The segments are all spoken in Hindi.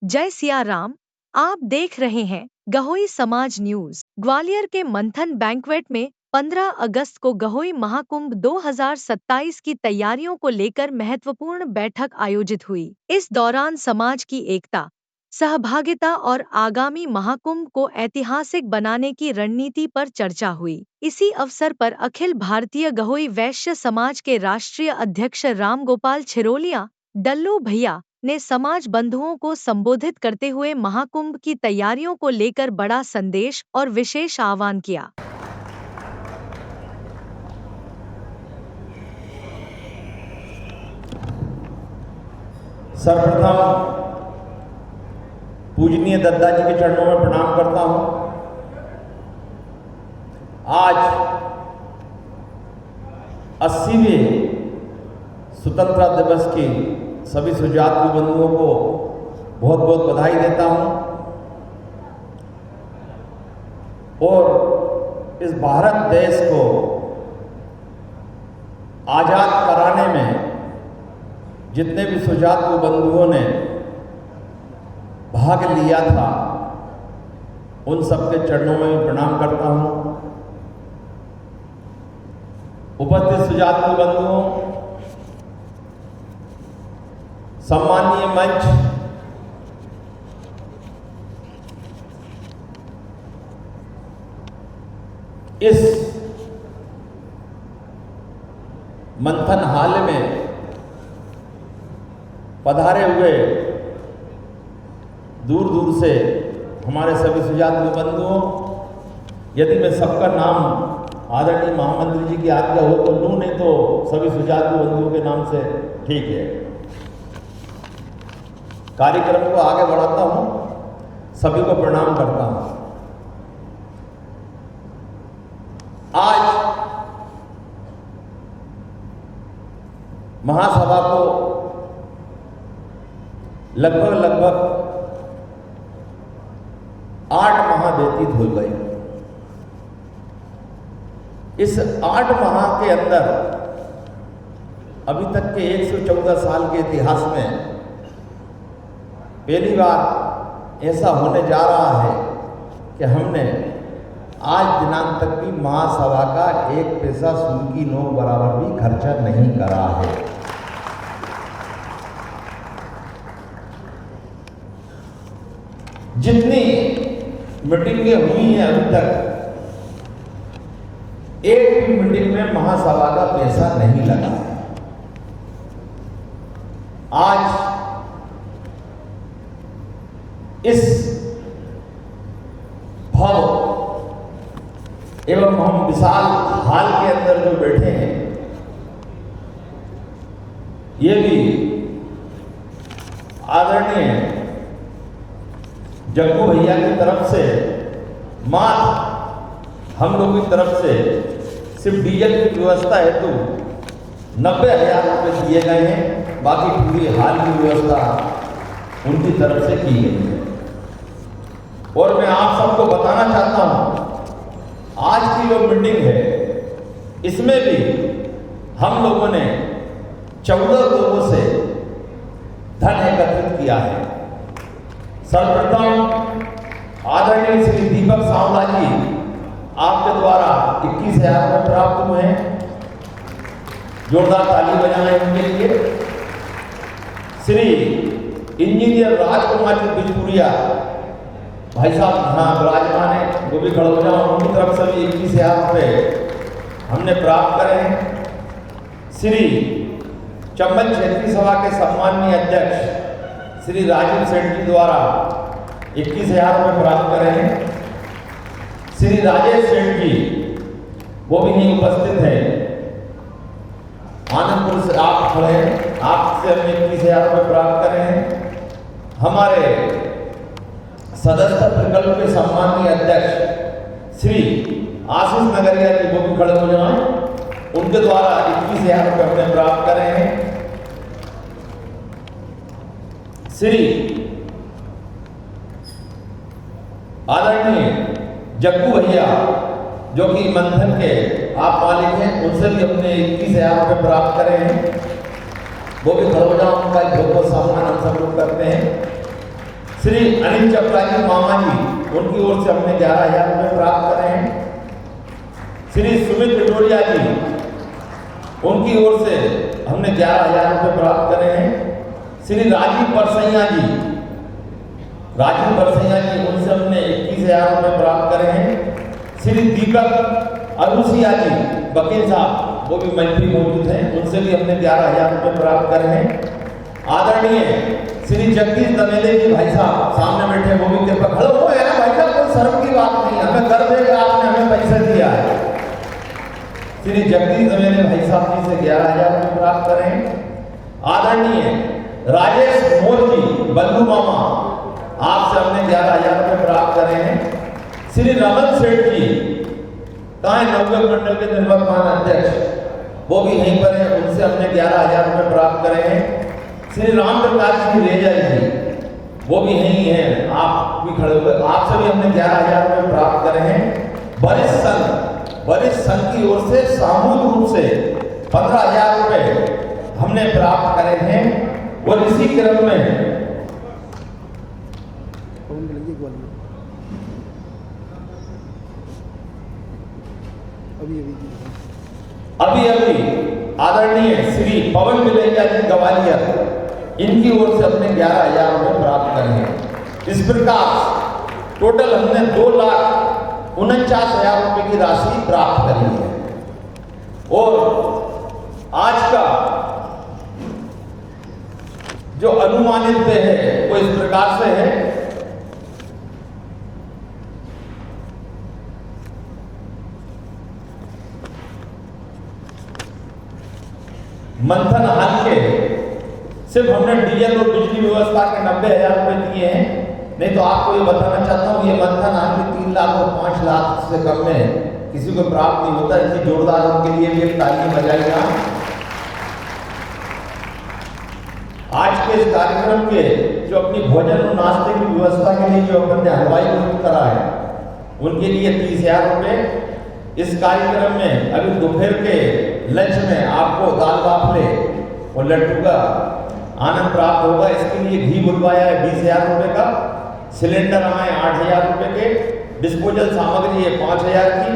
जय सिया राम। आप देख रहे हैं गहोई समाज न्यूज। ग्वालियर के मंथन बैंक्वेट में 15 अगस्त को गहोई महाकुंभ 2027 की तैयारियों को लेकर महत्वपूर्ण बैठक आयोजित हुई। इस दौरान समाज की एकता, सहभागिता और आगामी महाकुंभ को ऐतिहासिक बनाने की रणनीति पर चर्चा हुई। इसी अवसर पर अखिल भारतीय गहोई वैश्य समाज के राष्ट्रीय अध्यक्ष रामगोपाल छिरोलिया डल्लू भैया ने समाज बंधुओं को संबोधित करते हुए महाकुंभ की तैयारियों को लेकर बड़ा संदेश और विशेष आह्वान किया। सर्वप्रथम पूजनीय दद्दा जी के चरणों में प्रणाम करता हूं। आज 80वें स्वतंत्रता दिवस की सभी सुजातीय बंधुओं को बहुत बहुत बधाई देता हूं और इस भारत देश को आजाद कराने में जितने भी सुजातीय बंधुओं ने भाग लिया था उन सबके चरणों में प्रणाम करता हूं। उपस्थित सुजातीय बंधुओं, सम्मानीय मंच, इस मंथन हाल में पधारे हुए दूर दूर से हमारे सभी सुजातीय बंधुओं, यदि मैं सबका नाम आदरणीय महामंत्री जी की आज्ञा हो तो लूं, नहीं तो सभी सुजातीय बंधुओं के नाम से ठीक है। कार्यक्रम को आगे बढ़ाता हूं, सभी को प्रणाम करता हूं। आज महासभा को लगभग 8 माह व्यतीत हो गए। इस 8 माह के अंदर अभी तक के 114 साल के इतिहास में पहली बार ऐसा होने जा रहा है कि हमने आज दिनांक तक की महासभा का 1 पैसा सूद की नोट बराबर भी खर्चा नहीं करा है। जितनी मीटिंगें हुई हैं अभी तक, एक भी मीटिंग में महासभा का पैसा नहीं लगा है। आज इस भव एवं हम विशाल हाल के अंदर जो बैठे हैं, ये भी आदरणीय जग्गू भैया की तरफ से मात्र हम लोगों की तरफ से सिर्फ डीजल की व्यवस्था हेतु 90,000 रुपये दिए गए हैं। बाकी पूरी हाल की व्यवस्था उनकी तरफ से की गई है। और मैं आप सबको बताना चाहता हूं, आज की जो मीटिंग है इसमें भी हम लोगों ने 14 लोगों से धन एकत्रित किया है। सर्वप्रथम आदरणीय श्री दीपक सांवला जी आपके द्वारा 21,000 रुपये प्राप्त हुए हैं। जोरदार ताली बजाएं उनके लिए। श्री इंजीनियर राजकुमार जी बिजपुरिया भाई साहब यहाँ विराजमान है, वो भी खड़े हो जाओ। उनकी तरफ से भी 21,000 रुपये हमने प्राप्त करे हैं। श्री चंबल क्षेत्रीय सभा के सम्माननीय अध्यक्ष श्री राजीव सेठ जी द्वारा 21,000 रुपये प्राप्त करे हैं। श्री राजेश सेठ जी वो भी नहीं उपस्थित है, आनंदपुर से आप खड़े हैं, आपसे हमने 21,000 रुपये प्राप्त करे हैं। हमारे सदस्य प्रकल्प के सम्माननीय अध्यक्ष श्री आशीष नगरिया जी वो भी खड़े हो जाएं, उनके द्वारा 21,000 रुपये हमने प्राप्त करे हैं। श्री आदरणीय जग्गू भैया जो कि मंथन के आप मालिक हैं, उनसे भी हमने 21,000 रुपये प्राप्त करे हैं। वो भी खड़े हो जाओ, उनका बहुत बहुत सम्मान हम सब लोग करते हैं। श्री अनिल चपला जी मामा जी, उनकी ओर से हमने 11,000 रुपये प्राप्त करे हैं। श्री सुमित पिटोरिया जी, उनकी ओर से हमने 11,000 रुपये प्राप्त करे हैं। श्री राजीव बरसैया जी, उनसे हमने 21,000 रुपये प्राप्त करे हैं। श्री दीपक अरुसिया जी, वकील साहब, वो भी मंत्री मौजूद हैं, उनसे भी हमने 11,000 रुपये प्राप्त करे हैं। आदरणीय श्री जगदीश दमेले जी भाई साहब सामने बैठे, वो भी कृपा खड़े हो यार भाई साहब, कोई शर्म की बात नहीं, हमें गर्व है कि आपने हमें पैसा दिया है। श्री जगदीश दमेले भाई साहब जी से 11,000 रुपये प्राप्त करें। आदरणीय राजेश मोर जी, बल्लू मामा, आपसे हमने 11,000 रुपये प्राप्त करे हैं। श्री रमन सेठ जी, कहाँ नवयुवक मंडल के निर्वर्तमान अध्यक्ष, वो भी यहीं पर हैं, उनसे हमने 11,000 रुपये प्राप्त करे हैं। श्री राम प्रकाश जी रेजा जी, वो भी यहीं हैं, आप भी खड़े हुए, आपसे भी हमने 11,000 रुपये प्राप्त करे हैं। वरिष्ठ संघ की ओर से सामूहिक रूप से 15,000 रुपये हमने प्राप्त करे हैं। और इसी क्रम में अभी आदरणीय श्री पवन मिलैया जी ग्वालियर, इनकी ओर से हमने 11,000 रुपये प्राप्त करे हैं। इस प्रकार टोटल हमने 2,49,000 रुपये की राशि प्राप्त करी है। और आज का जो अनुमानित व्यय है वो इस प्रकार से है। मंथन हाल के सिर्फ हमने डीजल और बिजली व्यवस्था के 90,000 रुपये दिए हैं। नहीं तो आपको ये बताना चाहता हूँ, ये मंथन हाल के 3 लाख और 5 लाख से कम में किसी को प्राप्त नहीं होता। इसलिए जोरदार उनके लिए भी एक ताली बजाएगा। आज के इस कार्यक्रम के जो अपनी भोजन और नाश्ते की व्यवस्था के लिए जो अपन ने हलवाई ग्रुप करा है, उनके लिए 30,000 रुपये। इस कार्यक्रम में अभी दोपहर के लंच में आपको दाल बाफले और लड्डू का आनंद प्राप्त होगा। इसके लिए घी बुलवाया है 20,000 रुपये का, सिलेंडर आए 8,000 रुपये के, डिस्पोजल सामग्री है 5,000 की,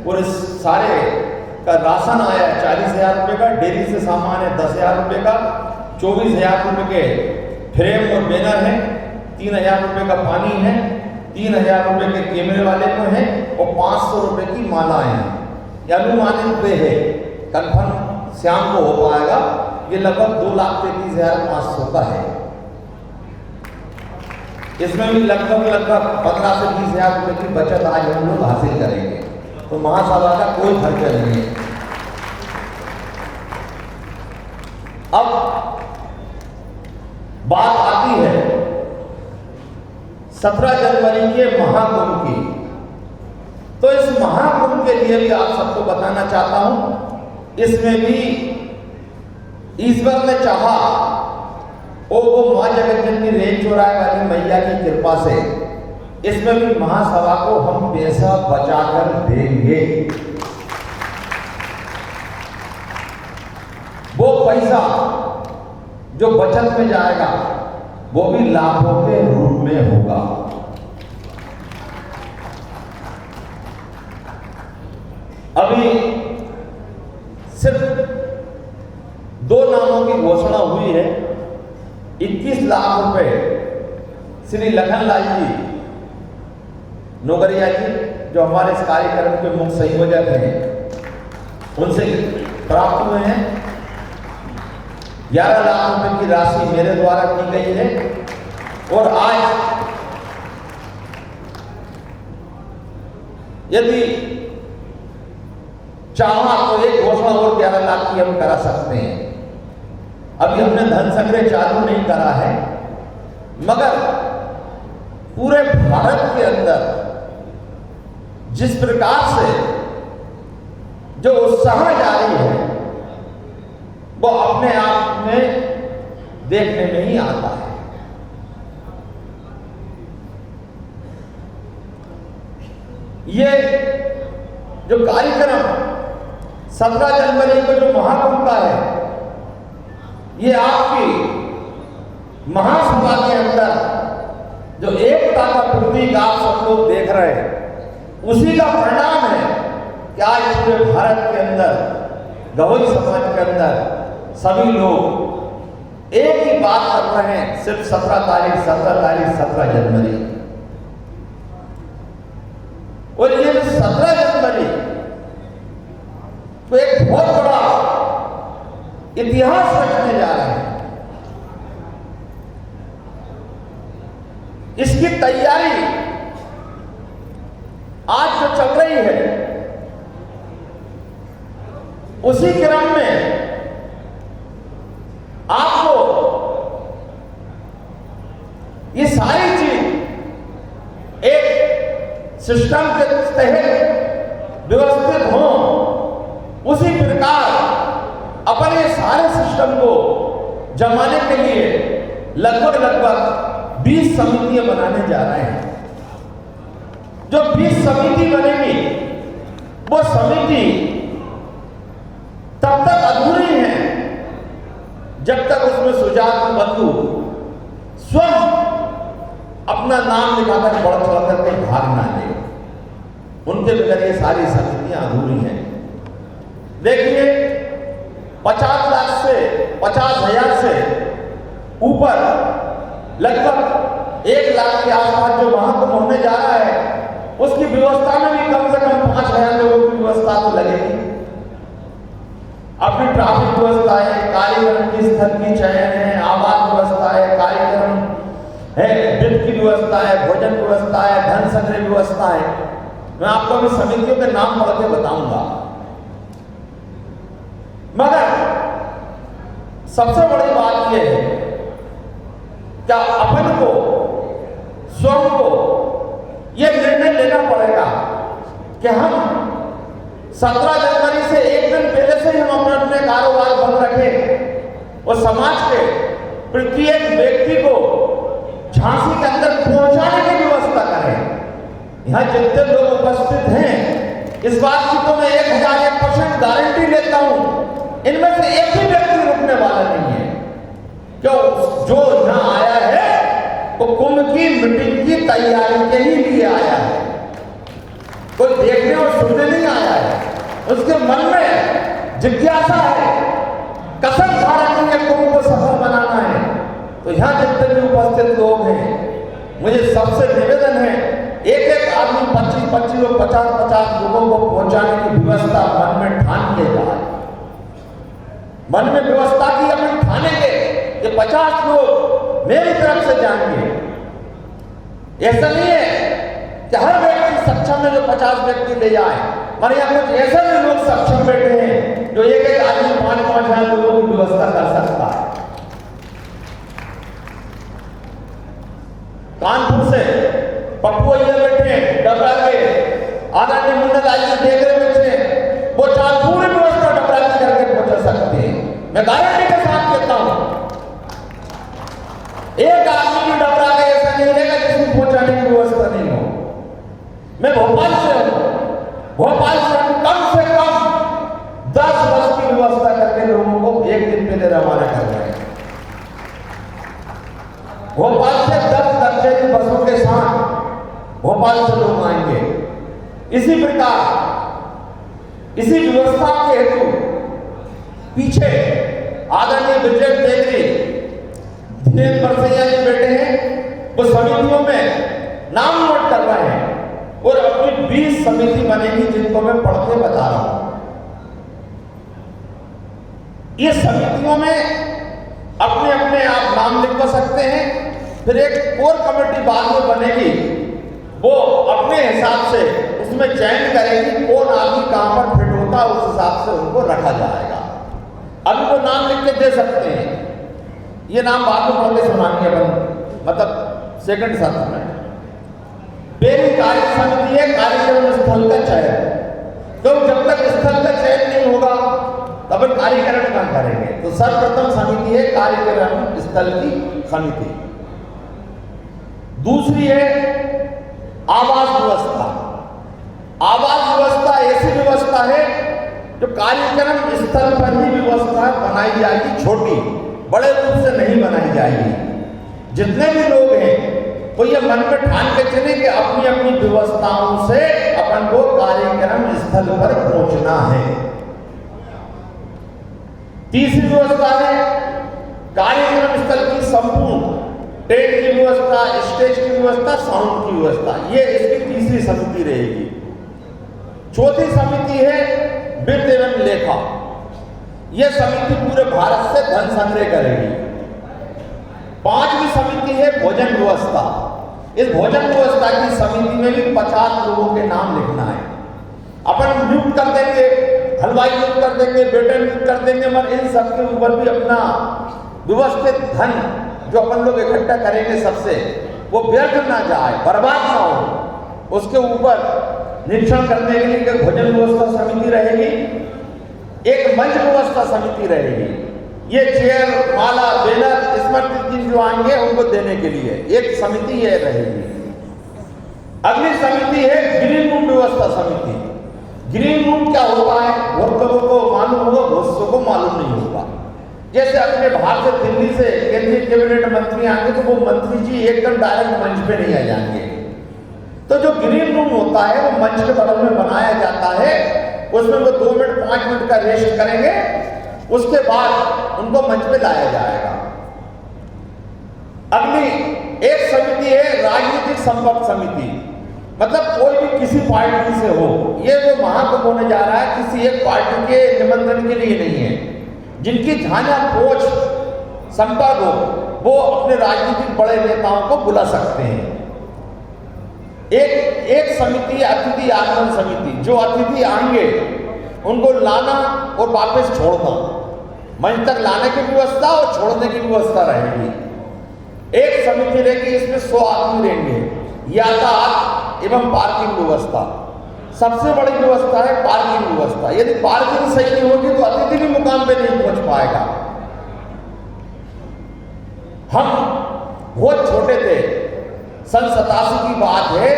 और इस सारे का राशन आया है 40,000 रुपये का, डेयरी से सामान है 10,000 रुपये का, 24,000 रुपये के फ्रेम और बैनर है, 3,000 रुपये का पानी है, 3,000 रुपये के कैमरे वाले को है, और 500 रुपये की मालाएं हैं। ये अनुमानित पे है, कंफर्म शाम को हो पाएगा। ये लगभग 2,33,500 का है। इसमें भी लगभग 15 से 20,000 रुपये की बचत आज हम लोग हासिल करेंगे। तो महासभा का कोई खर्च नहीं है। अब बात आती है 17 जनवरी के महाकुंभ की। तो इस महाकुंभ के लिए भी आप सबको बताना चाहता हूं, इसमें भी ईश्वर ने चाहा और वो मां जगत जननी रेंज चौराहे वाली मैया की कृपा से इसमें भी महासभा को हम पैसा बचाकर देंगे। वो पैसा जो बचत में जाएगा वो भी लाखों के रूप में होगा। अभी सिर्फ 2 नामों की घोषणा हुई है। 21 लाख रुपए श्री लखनलाल जी नौकरिया जी, जो हमारे इस कार्यक्रम के मुख्य संयोजक हैं, उनसे प्राप्त हुए हैं। 11 लाख रुपए की राशि मेरे द्वारा की गई है। और आज यदि चाहा तो एक घोषणा और 11 लाख की हम करा सकते हैं। अभी हमने धन संग्रह चालू नहीं करा है, मगर पूरे भारत के अंदर जिस प्रकार से जो उत्साह जारी है वो अपने आप में देखने में ही आता है। ये जो कार्यक्रम 17 जनवरी को जो महाकुंभ का है, ये आपकी महासभा के अंदर जो एकता का प्रतीक आप सब लोग देख रहे हैं, उसी का परिणाम है कि आज पूरे भारत के अंदर, गवई समाज के अंदर सभी लोग एक ही बात कर रहे हैं, सिर्फ 17 जनवरी। और ये 17 जनवरी तो एक बहुत बड़ा इतिहास रचने जा रहे हैं। इसकी तैयारी आज जो चल रही है, उसी क्रम में आपको ये सारी चीज एक सिस्टम के तहत व्यवस्थित हो, उसी प्रकार अपने सारे सिस्टम को जमाने के लिए लगभग 20 समितियां बनाने जा रहे हैं। जो 20 समिति बनेगी, वो समिति तब तक अधूरी है जब तक उसमें सुजात बंधु स्वयं अपना नाम लिखाकर बढ़ चढ़ करके भाग ना ले। उनके बगैर ये सारी समितियां अधूरी हैं। देखिए, 50 लाख से 50,000 से ऊपर लगभग 1 लाख के आसपास जो महाकुंभ होने जा रहा है, उसकी व्यवस्था में भी कम से कम 5,000 लोगों की व्यवस्था तो लगेगी। अपनी ट्रैफिक व्यवस्था है, कार्यक्रम की स्थल की चयन है, आवास व्यवस्था है, कार्यक्रम है, वित्त की व्यवस्था है, भोजन व्यवस्था है, धन संग्रह व्यवस्था है। मैं आपको अभी समितियों के नाम पढ़ के बताऊंगा। मगर सबसे बड़ी बात यह है, क्या अपन को स्वयं को यह निर्णय लेना पड़ेगा कि हम 17 जनवरी से एक दिन पहले से ही हम अपने कारोबार बंद रखें और समाज के प्रत्येक व्यक्ति को झांसी के अंदर पहुंचाने की व्यवस्था करें। यहां जितने लोग उपस्थित हैं, इस बात की तो मैं 1001% गारंटी लेता हूं, इनमें से एक भी व्यक्ति रुकने वाला नहीं है। क्यों? जो यहां आया है वो कुंभ की मीटिंग की तैयारी के ही लिए आया है, कोई देखने और सुनने नहीं आया है। उसके मन में जिज्ञासा है, कसम खा रखी है कुंभ को सफल बनाना है। तो यहां जितने भी उपस्थित लोग हैं, मुझे सबसे निवेदन है, एक आदमी 25-25 और 50-50 लोगों को पहुंचाने की व्यवस्था मन में ठान के जाए। मन में व्यवस्था की अपनी ठानेंगे कि 50 लोग मेरी तरफ से जाएंगे। ऐसा नहीं है कि हर व्यक्ति सक्षम है जो 50 व्यक्ति ले जाए, पर यहाँ कुछ ऐसे भी लोग सक्षम बैठे हैं जो एक आदमी 5,000 लोगों की व्यवस्था कर सकता है। कानपुर से पप्पू ये बैठे, डबरा के आदरणीय मंडल आज देख रहे बैठे, वो चार पूरी व्यवस्था डबरा की करके पहुंचा सकते हैं। मैं गारंटी के साथ कहता हूं, एक आदमी की डबरा का ऐसा नहीं रहेगा जिसमें पहुंचाने की व्यवस्था नहीं हो। मैं भोपाल से हूं, भोपाल से हम कम से कम 10 बस की व्यवस्था करके लोगों को एक दिन पहले रवाना कर रहे हैं। भोपाल से 10 लग्जरी बसों के साथ भोपाल से लोग आएंगे। इसी प्रकार इसी व्यवस्था के हेतु पीछे आदरणीय विजय देवरी दिनेश बरसैया जी बैठे हैं, वो समितियों में नाम नोट कर रहे हैं और अपनी 20 समिति बनेगी जिनको मैं पढ़ के बता रहा हूं। ये समितियों में अपने अपने आप नाम लिखवा सकते हैं। फिर एक कोर कमेटी बाद में बनेगी, वो अपने हिसाब से उसमें चयन करेगी कौन आदमी कहां पर फिट होता है, उस हिसाब से उनको रखा जाएगा। अभी वो नाम लिख के दे सकते हैं, ये नाम बाद में पढ़ के सुनाएंगे अपन, मतलब सेकंड सत्र में। पहली कार्य समिति है कार्यक्रम स्थल का चयन। तो जब तक स्थल का चयन नहीं होगा तब कार्यक्रम कहां करेंगे? तो सर्वप्रथम समिति है कार्यक्रम स्थल की समिति। दूसरी है आवास व्यवस्था। आवास व्यवस्था ऐसी व्यवस्था है जो कार्यक्रम स्थल पर ही व्यवस्था बनाई जाएगी, छोटी बड़े रूप से नहीं बनाई जाएगी। जितने भी लोग हैं तो ये मन में ठान के चले कि अपनी अपनी व्यवस्थाओं से अपन को कार्यक्रम स्थल पर पहुंचना है। तीसरी व्यवस्था है कार्यक्रम स्थल की संपूर्ण टेंट की व्यवस्था, स्टेज की व्यवस्था, साउंड की व्यवस्था, ये इसकी तीसरी समिति रहेगी। चौथी समिति है वित्त एवं लेखा। यह समिति पूरे भारत से धन संग्रह करेगी। पांचवी समिति है भोजन व्यवस्था। इस भोजन व्यवस्था की समिति में भी 50 लोगों के नाम लिखना है। अपन नियुक्त कर देंगे, हलवाई नियुक्त कर देंगे, वेटर नियुक्त कर देंगे, मगर इन सबके ऊपर भी अपना व्यवस्थित धन जो अपन लोग इकट्ठा करेंगे सबसे, वो व्यर्थ ना जाए, बर्बाद ना हो, उसके ऊपर निरीक्षण करने के लिए एक भोजन व्यवस्था समिति रहेगी, एक मंच व्यवस्था समिति रहेगी। ये चेयर, माला, बैनर, स्मृति चिन्ह जो आएंगे उनको देने के लिए एक समिति ये रहेगी। अगली समिति है ग्रीन रूम व्यवस्था समिति। ग्रीन रूम क्या होता है बहुत लोगों को मालूम होगा, बहुत को मालूम नहीं होगा। जैसे अपने बाहर से दिल्ली से केंद्रीय कैबिनेट मंत्री आएंगे तो वो मंत्री जी एकदम डायरेक्ट मंच पे नहीं आ जाएंगे। तो जो ग्रीन रूम होता है वो मंच के बगल में बनाया जाता है, उसमें वो 2 मिनट 5 मिनट का रेस्ट करेंगे, उसके बाद उनको मंच पे लाया जाएगा। अगली एक समिति है राजनीतिक संपर्क समिति। मतलब कोई भी किसी पार्टी से हो, ये जो महाकुंभ होने जा रहा है किसी एक पार्टी के निमंत्रण के लिए नहीं है। जिनकी झांझा पहुंच संपर्क हो वो अपने राजनीतिक बड़े नेताओं को बुला सकते हैं। एक समिति अतिथि आगमन समिति। जो अतिथि आएंगे उनको लाना और वापस छोड़ना, मंच तक लाने की व्यवस्था और छोड़ने की व्यवस्था रहेगी। एक समिति रहेगी, इसमें 100 आदमी रहेंगे। यातायात एवं पार्किंग व्यवस्था, सबसे बड़ी व्यवस्था है पार्किंग व्यवस्था। यदि पार्किंग सही नहीं होगी तो अतिथि भी मुकाम पे नहीं पहुंच पाएगा। हम बहुत छोटे थे, सन 87 की बात है,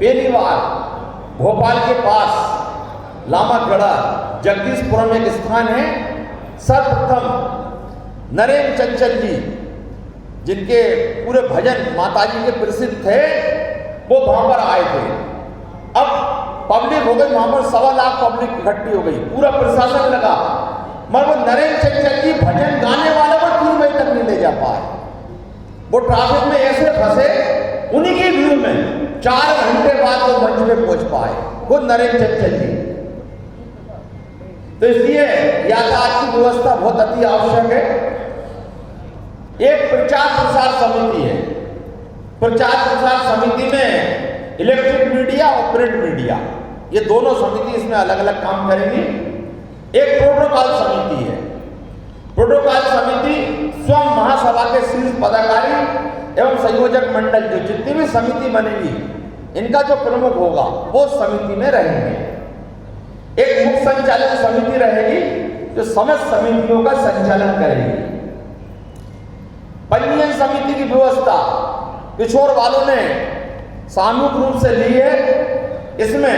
पहली बार भोपाल के पास लामागढ़ा जगदीशपुरम एक स्थान है, सर्वप्रथम नरेंद्र चंचल जी जिनके पूरे भजन माताजी के प्रसिद्ध थे, वो वहां पर आए थे। अब पब्लिक हो गई, वहां पर 1.25 लाख पब्लिक इकट्ठी हो गई, पूरा प्रशासन लगा, मगर वो नरेंद्र चंचल जी भजन गाने वाले को 3 बजे तक नहीं ले जा पाए। वो ट्रैफिक में ऐसे फंसे, उन्हीं की भीड़ में 4 घंटे बाद वो मंच पे पहुंच पाए, खुद नरेंद्र चंचल जी। तो इसलिए यातायात की व्यवस्था बहुत अति आवश्यक है। एक प्रचार प्रसार समिति है। प्रचार प्रसार समिति में इलेक्ट्रिक मीडिया और प्रिंट मीडिया, ये दोनों समिति इसमें अलग अलग काम करेंगी। एक प्रोटोकॉल समिति है। प्रोटोकॉल समिति स्वयं महासभा के शीर्ष पदाधिकारी एवं संयोजक मंडल जो जितनी भी समिति बनेगी, इनका जो प्रमुख होगा वो समिति में रहेंगे। एक मुख्य संचालन समिति रहेगी जो समस्त समितियों का संचालन करेगी। पंजीयन समिति की व्यवस्था पिछोर वालों ने सामूहिक रूप से ली है। इसमें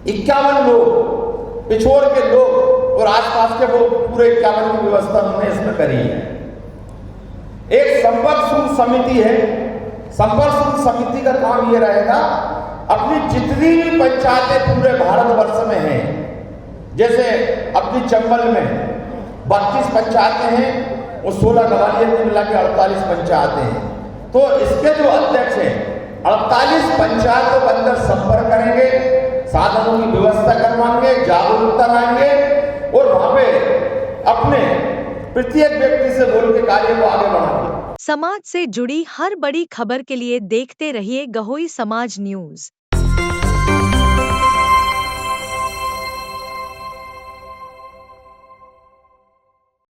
51 लोग पिछोर के लोग और आसपास के वो पूरे 51 की व्यवस्था उन्होंने इसमें करी है। एक संपर्क शुल्क समिति है। संपर्क शुल्क समिति का काम ये रहेगा, अपनी जितनी भी पंचायतें पूरे भारतवर्ष में हैं, जैसे अपनी चंबल में 32 पंचायतें हैं और 16 ग्वालियर में मिला के 48 पंचायतें हैं। तो इसके जो अध्यक्ष हैं 48 पंचायतों के अंदर संपर्क करेंगे, साधनों की व्यवस्था करवाएंगे, जागरूकता लाएंगे और वहां पे अपने प्रत्येक व्यक्ति से बोल के कार्य को आगे बढ़ाएंगे। समाज से जुड़ी हर बड़ी खबर के लिए देखते रहिए गहोई समाज न्यूज।